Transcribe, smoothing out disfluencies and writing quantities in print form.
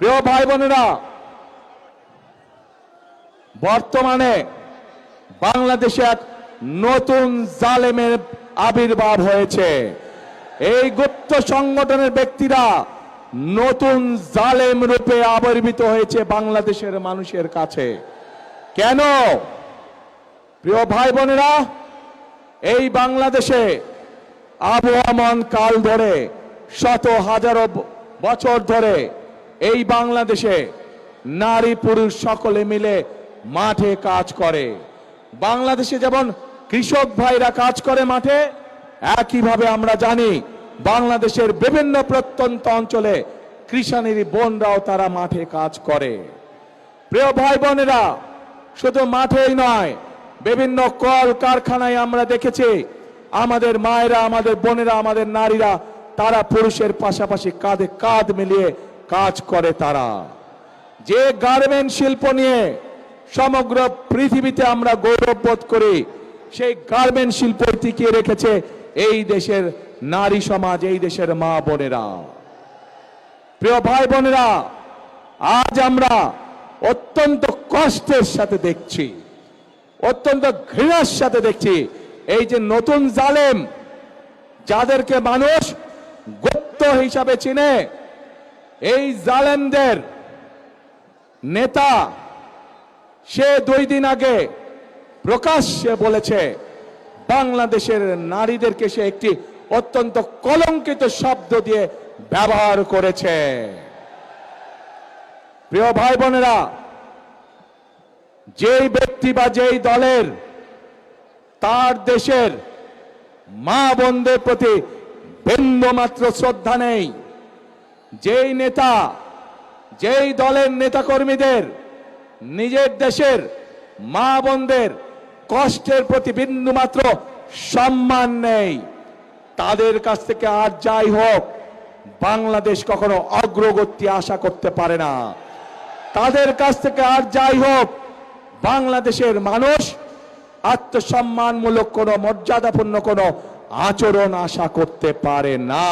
প্রিয় ভাই বোনেরা, বর্তমানে বাংলাদেশে এক নতুন জালেমের আবির্ভাব হয়েছে। এই গুপ্ত সংগঠনের ব্যক্তিরা নতুন জালেম রূপে আবির্ভূত হয়েছে বাংলাদেশের মানুষের কাছে। কেন? প্রিয় ভাই বোনেরা, এই বাংলাদেশে আবহমান কাল ধরে, শত হাজারো বছর ধরে এই বাংলাদেশে নারী পুরুষ সকলে মিলে মাঠে কাজ করে। বাংলাদেশে যেমন কৃষক ভাইরা কাজ করে মাঠে, একইভাবে আমরা জানি বাংলাদেশের বিভিন্ন প্রত্যন্ত অঞ্চলে কৃষানীর বোনরাও তারা মাঠে কাজ করে। প্রিয় ভাই বোনেরা, শুধু মাঠেই নয়, বিভিন্ন কল কারখানায় আমরা দেখেছি আমাদের মায়েরা, আমাদের বোনেরা, আমাদের নারীরা তারা পুরুষের পাশাপাশি কাঁধে কাঁধ মিলিয়ে কাজ করে। তারা যে গার্মেন্ট শিল্প নিয়ে সমগ্র পৃথিবীতে আমরা গৌরববোধ করি, সেই গার্মেন্ট শিল্প টিকিয়ে রেখেছে এই দেশের নারী সমাজ, এই দেশের মা বোনেরা। প্রিয় ভাই বোনেরা, আজ আমরা অত্যন্ত কষ্টের সাথে দেখছি, অত্যন্ত ঘৃণার সাথে দেখছি এই যে নতুন জালেম, যাদেরকে মানুষ গুপ্ত হিসাবে চিনে, এই জালেমদের নেতা সে 2 দিন আগে প্রকাশ্যে বলেছে বাংলাদেশের নারীদেরকে সে একটি অত্যন্ত কলঙ্কিত শব্দ দিয়ে ব্যবহার করেছে। প্রিয় ভাই বোনেরা, যেই ব্যক্তি বা যেই দলের তার দেশের মা বোনদের প্রতি বিন্দুমাত্র শ্রদ্ধা নেই, যেই নেতা, যেই দলের নেতাকর্মীদের নিজের দেশের মা বোনদের কষ্টের প্রতি বিন্দুমাত্র সম্মান নেই, তাদের কাছ থেকে আর যাই হোক বাংলাদেশ কখনো অগ্রগতি আশা করতে পারে না। তাদের কাছ থেকে আর যাই হোক বাংলাদেশের মানুষ আত্মসম্মানমূলক কোনো মর্যাদাপূর্ণ কোনো আচরণ আশা করতে পারে না।